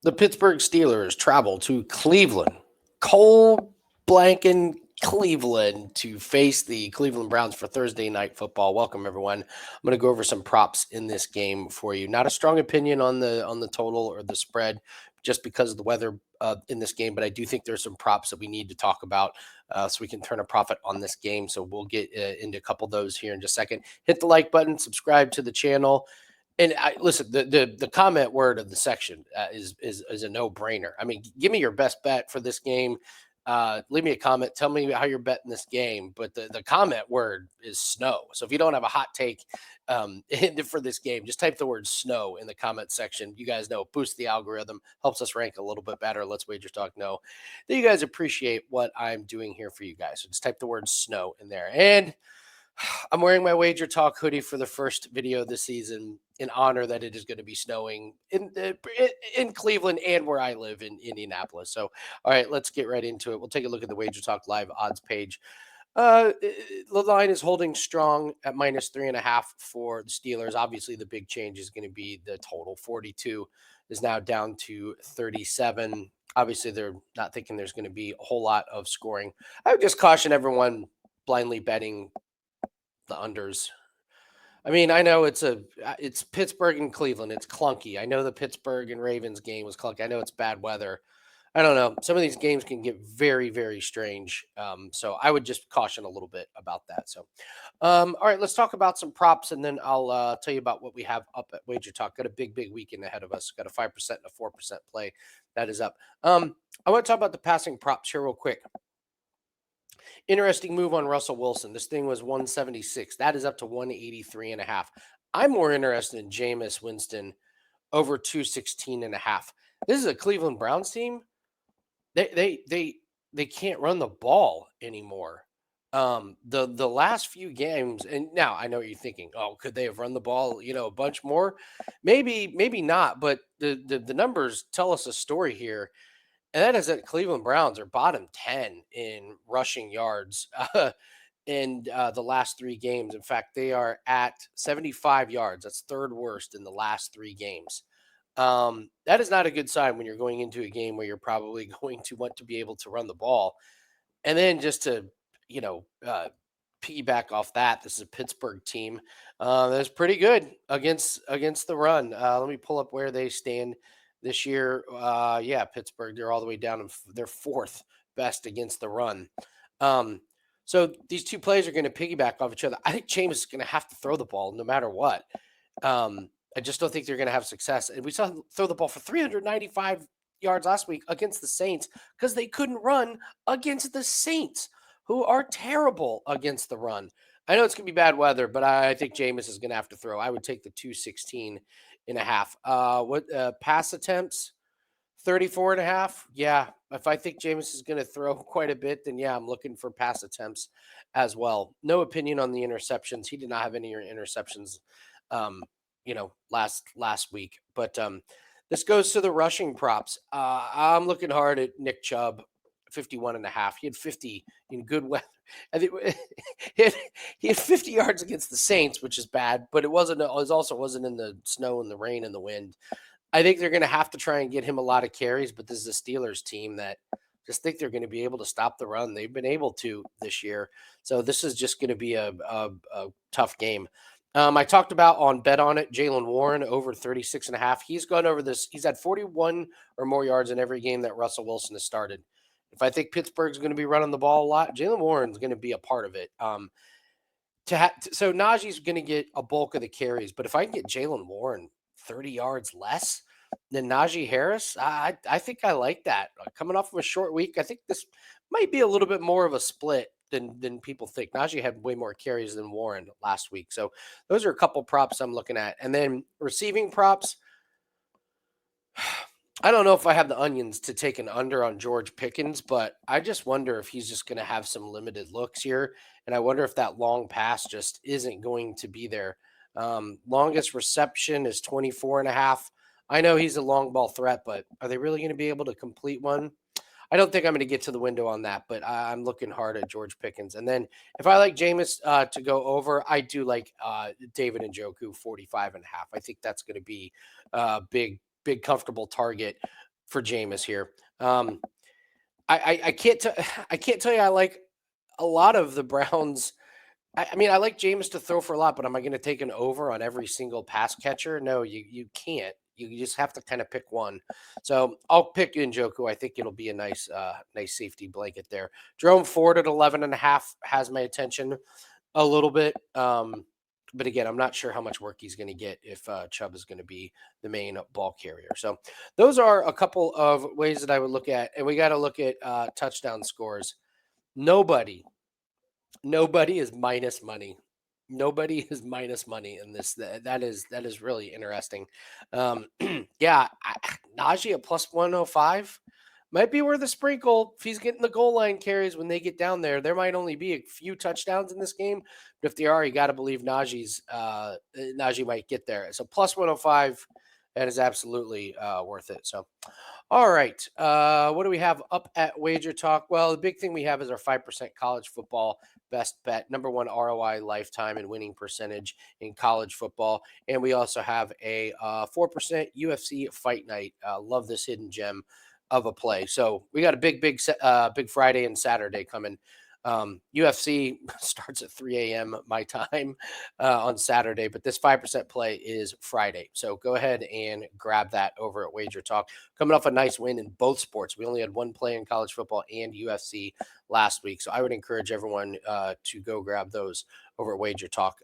The Pittsburgh Steelers travel to Cleveland, cold blanket Cleveland, to face the Cleveland Browns for Thursday night football. Welcome everyone. I'm going to go over some props in this game for you. Not a strong opinion on the total or the spread, just because of the weather in this game, but I do think there's some props that we need to talk about so we can turn a profit on this game. So we'll get into a couple of those here in just a second. Hit the like button, subscribe to the channel. And I listen. The comment word of the section is a no brainer. I mean, give me your best bet for this game. Leave me a comment. Tell me how you're betting this game. But the comment word is snow. So if you don't have a hot take for this game, just type the word snow in the comment section. You guys know, boost the algorithm, helps us rank a little bit better. Let's Wager Talk know that you guys appreciate what I'm doing here for you guys. So just type the word snow in there. And I'm wearing my Wager Talk hoodie for the first video this season in honor that it is going to be snowing in Cleveland and where I live in Indianapolis. So, all right, let's get right into it. We'll take a look at the Wager Talk live odds page. The line is holding strong at -3.5 for the Steelers. Obviously, the big change is going to be the total. 42 is now down to 37. Obviously, they're not thinking there's going to be a whole lot of scoring. I would just caution everyone blindly betting the unders. I mean, I know it's Pittsburgh and Cleveland. It's clunky. I know the Pittsburgh and Ravens game was clunky. I know it's bad weather. I don't know. Some of these games can get very, very strange. So I would just caution a little bit about that. So, all right, let's talk about some props, and then I'll tell you about what we have up at Wager Talk. Got a big weekend ahead of us. Got a 5% and a 4% play that is up. I want to talk about the passing props here real quick. Interesting move on Russell Wilson. This thing was 176. That is up to 183.5. I'm more interested in Jameis Winston over 216.5. This is a Cleveland Browns team. They can't run the ball anymore. The last few games, and now I know what you're thinking. Oh, could they have run the ball, a bunch more? Maybe not. But the numbers tell us a story here. And that is that Cleveland Browns are bottom 10 in rushing yards in the last three games. In fact, they are at 75 yards. That's third worst in the last three games. That is not a good sign when you're going into a game where you're probably going to want to be able to run the ball. And then just to, piggyback off that, this is a Pittsburgh team that's pretty good against the run. Let me pull up where they stand this year. Pittsburgh, they're all the way down. They're fourth best against the run. So these two plays are going to piggyback off each other. I think Jameis is going to have to throw the ball no matter what. I just don't think they're going to have success. And we saw them throw the ball for 395 yards last week against the Saints because they couldn't run against the Saints, who are terrible against the run. I know it's going to be bad weather, but I think Jameis is going to have to throw. I would take the 216.5. What pass attempts? 34.5. Yeah. If I think Jameis is going to throw quite a bit, then yeah, I'm looking for pass attempts as well. No opinion on the interceptions. He did not have any interceptions, last week. But this goes to the rushing props. I'm looking hard at Nick Chubb, 51.5. He had 50 in good weather. I think he had 50 yards against the Saints, which is bad, but it also wasn't in the snow and the rain and the wind. I think they're going to have to try and get him a lot of carries, but this is a Steelers team that just think they're going to be able to stop the run. They've been able to this year. So this is just going to be a tough game. I talked about on Bet On It, Jaylen Warren over 36.5. He's gone over this. He's had 41 or more yards in every game that Russell Wilson has started. If I think Pittsburgh's going to be running the ball a lot, Jaylen Warren's going to be a part of it. So Najee's going to get a bulk of the carries, but if I can get Jaylen Warren 30 yards less than Najee Harris, I think I like that. Coming off of a short week, I think this might be a little bit more of a split than people think. Najee had way more carries than Warren last week. So those are a couple props I'm looking at. And then receiving props, I don't know if I have the onions to take an under on George Pickens, but I just wonder if he's just going to have some limited looks here. And I wonder if that long pass just isn't going to be there. Longest reception is 24.5. I know he's a long ball threat, but are they really going to be able to complete one? I don't think I'm going to get to the window on that, but I'm looking hard at George Pickens. And then if I like Jameis to go over, I do like David Njoku 45.5. I think that's going to be a big comfortable target for Jameis here. I can't I can't tell you I like a lot of the Browns. I mean, I like Jameis to throw for a lot, but am I going to take an over on every single pass catcher? No, you can't. You just have to kind of pick one. So I'll pick Njoku. I think it'll be a nice safety blanket there. Jerome Ford at 11.5 has my attention a little bit. But again, I'm not sure how much work he's going to get if Chubb is going to be the main ball carrier. So those are a couple of ways that I would look at, and we got to look at touchdown scores. Nobody is minus money. Nobody is minus money in this. That is really interesting. Yeah, Najee at plus 105 might be worth a sprinkle if he's getting the goal line carries when they get down there. There might only be a few touchdowns in this game, but if they are, you got to believe Najee might get there. So plus 105, that is absolutely worth it. So. All right. What do we have up at Wager Talk? Well, the big thing we have is our 5% college football best bet, number one ROI lifetime and winning percentage in college football. And we also have a 4% UFC fight night. Love this hidden gem of a play. So we got a big Friday and Saturday coming. UFC starts at 3 a.m. my time on Saturday, but this 5% play is Friday. So go ahead and grab that over at Wager Talk. Coming off a nice win in both sports. We only had one play in college football and UFC last week. So I would encourage everyone to go grab those over at Wager Talk.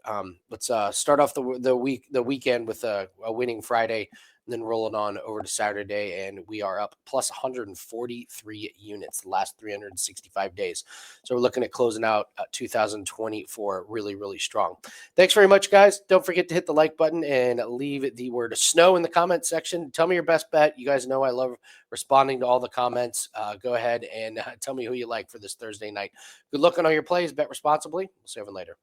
Let's start off the weekend with a winning Friday, and then roll it on over to Saturday, and we are up plus 143 units the last 365 days. So we're looking at closing out 2024 really, really strong. Thanks very much, guys. Don't forget to hit the like button and leave the word snow in the comment section. Tell me your best bet. You guys know I love responding to all the comments. Go ahead and tell me who you like for this Thursday night. Good luck on all your plays. Bet responsibly. We'll see you later.